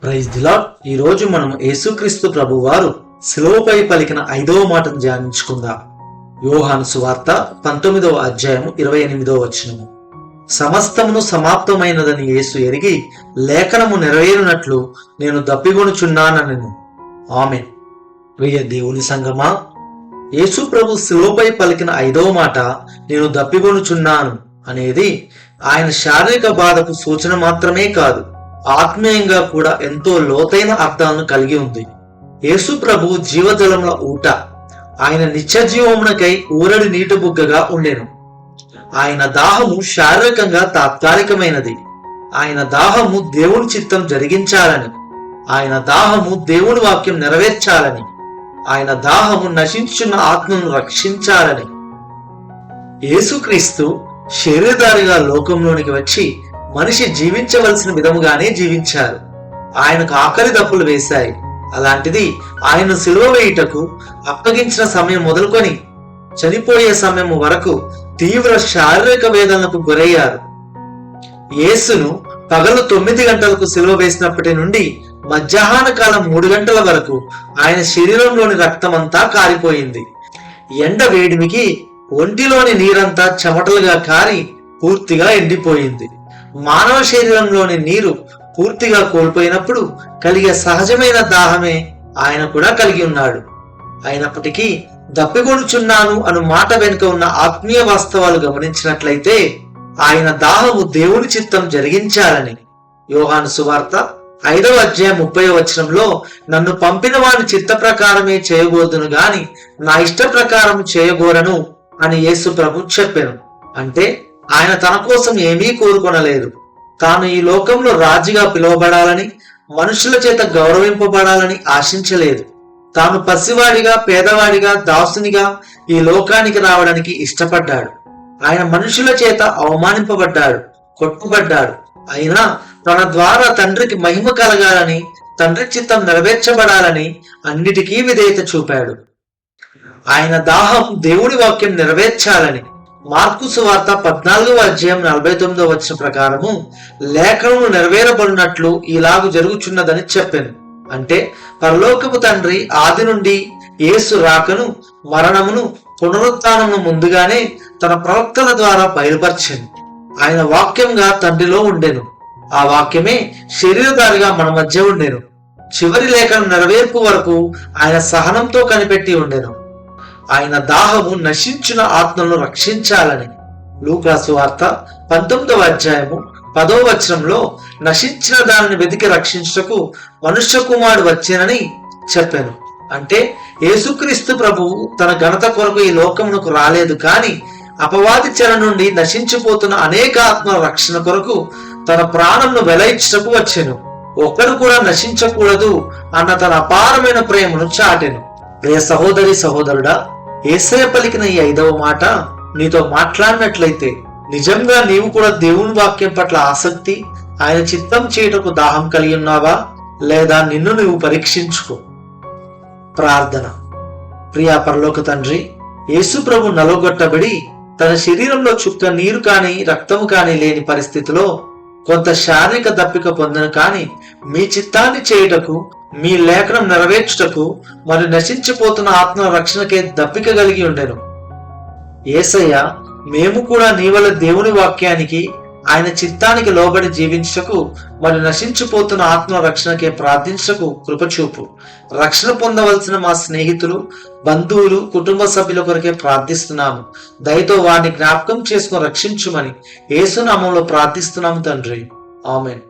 Praise the lord. ఈ రోజు మనం యేసుక్రీస్తు ప్రభు వారు శిలువపై పలికిన 5వ మాటను ధ్యానించుకుందాం. యోహాను సువార్త 19వ అధ్యాయము 28వ వచనము. సమస్తమును సమాప్తమైనదని యేసు ఎరిగి లేఖనము నెరవేరునట్లు నేను దప్పిగొనుచున్నాననెను. ఆమేన్. ప్రియ దేవుని సంగమా, యేసు ప్రభు శిలువపై పలికిన 5వ మాట నేను దప్పిగొనుచున్నాను అనేది ఆయన శారీరక బాధకు సూచన మాత్రమే కాదు, ఆత్మీయంగా కూడా ఎంతో లోతైన అర్థాలను కలిగి ఉంది. యేసు ప్రభు జీవజలముల ఊట, ఆయన నిత్య జీవమునకై ఊరడి నీటి బుగ్గగా ఉండెను. ఆయన దాహము శారీరకంగా తాత్కాలికమైనది. ఆయన దాహము దేవుని చిత్తం జరిగించాలని, ఆయన దాహము దేవుని వాక్యం నెరవేర్చాలని, ఆయన దాహము నశించున్న ఆత్మను రక్షించాలని. యేసుక్రీస్తు శరీరధారిగా లోకంలోనికి వచ్చి మనిషి జీవించవలసిన విధముగానే జీవించారు. ఆయనకు ఆకలి దప్పులు వేశాయి. అలాంటిది ఆయన సిలువ వేయుటకు అప్పగించిన సమయం మొదలుకొని చనిపోయే సమయం వరకు తీవ్ర శారీరక వేదనలకు గురయ్యారు. యేసును పగలు 9 గంటలకు సిలువ వేసినప్పటి నుండి మధ్యాహ్న కాలం 3 గంటల వరకు ఆయన శరీరంలోని రక్తమంతా కారిపోయింది. ఎండ వేడిమికి ఒంటిలోని నీరంతా చెమటలుగా కారి పూర్తిగా ఎండిపోయింది. మానవ శరీరంలోని నీరు పూర్తిగా కోల్పోయినప్పుడు కలిగే సహజమైన దాహమే ఆయన కూడా కలిగి ఉన్నాడు. అయినప్పటికీ దప్పిగొనుచున్నాను అను మాట వెనుక ఉన్న ఆత్మీయ వాస్తవాలు గమనించినట్లయితే ఆయన దాహము దేవుని చిత్తం జరిగించాలని. యోహాను సువార్త 5వ అధ్యాయం 30వ వచనంలో నన్ను పంపిన వాని చిత్త ప్రకారమే చేయబోదును గాని నా ఇష్ట ప్రకారం చేయగోరను అని యేసు ప్రభు చెప్పాను. అంటే ఆయన తన కోసం ఏమీ కోరుకొనలేదు. తాను ఈ లోకంలో రాజుగా పిలువబడాలని, మనుషుల చేత గౌరవింపబడాలని ఆశించలేదు. తాను పసివాడిగా, పేదవాడిగా, దాసునిగా ఈ లోకానికి రావడానికి ఇష్టపడ్డాడు. ఆయన మనుషుల చేత అవమానింపబడ్డాడు, కొట్టుబడ్డాడు. అయినా తన ద్వారా తండ్రికి మహిమ కలగాలని, తండ్రి చిత్తం నెరవేర్చబడాలని అన్నిటికీ విధేయత చూపాడు. ఆయన దాహం దేవుని వాక్యం నెరవేర్చాలని. మార్కు సువార్త 14వ అధ్యాయం 49వ వచనం ప్రకారము లేఖనము నెరవేరబడినట్లు ఇలాగు జరుగుచున్నదని చెప్పాను. అంటే పరలోకపు తండ్రి ఆది నుండి యేసు రాకను, మరణమును, పునరుత్థానమును ముందుగానే తన ప్రవక్తల ద్వారా బయలుపరిచింది. ఆయన వాక్యంగా తండ్రిలో ఉండెను. ఆ వాక్యమే శరీరధారిగా మన మధ్య ఉండెను. చివరి లేఖనం నెరవేర్పు వరకు ఆయన సహనంతో కనిపెట్టి ఉండెను. ఆయన దాహము నశించిన ఆత్మను రక్షించాలని. లూకా సువార్త 19వ అధ్యాయము 10వ వచనంలో నశించిన దానిని వెతికి రక్షించుటకు మనుష్య కుమారుడు వచ్చేనని చెప్పాను. అంటే యేసుక్రీస్తు ప్రభువు తన ఘనత కొరకు ఈ లోకమునకు రాలేదు, కానీ అపవాది చెర నుండి నశించిపోతున్న అనేక ఆత్మల రక్షణ కొరకు తన ప్రాణంను వెలయించుటకు వచ్చెను. ఒక్కడు కూడా నశించకూడదు అన్న తన అపారమైన ప్రేమను చాటెను. ప్రియ సహోదరి సహోదరుడా, యేసయ్య పలికిన ఈ 5వ మాట నీతో మాట్లాడినట్లయితే నిజంగా నీవు కూడా దేవుని వాక్యం పట్ల ఆసక్తి, ఆయన చిత్తం చేయుటకు దాహం కలిగి ఉన్నావా, లేదా నిన్ను నువ్వు పరీక్షించుకో. ప్రార్థన. ప్రియా పరలోక తండ్రి, యేసు ప్రభు నలుగొట్టబడి తన శరీరంలో చుక్క నీరు కాని రక్తము కాని లేని పరిస్థితిలో కొంత శారీరక దప్పిక పొందను, కాని మీ చిత్తాన్ని చేయుటకు, మీ లేఖనం నెరవేర్చుటకు మరియు నశించిపోతున్న ఆత్మ రక్షణకే దప్పిక కలిగి ఉండెను. యేసయ్య, మేము కూడా నీ వల్ల దేవుని వాక్యానికి, ఆయన చిత్తానికి లోబడి జీవించటకు మరియు నశించిపోతున్న ఆత్మ రక్షణకే ప్రార్థించటకు కృపచూపు. రక్షణ పొందవలసిన మా స్నేహితులు, బంధువులు, కుటుంబ సభ్యుల కొరకే ప్రార్థిస్తున్నాము. దయతో వారిని జ్ఞాపకం చేసుకుని రక్షించుమని యేసు నామములో ప్రార్థిస్తున్నాము తండ్రి. ఆమేన్.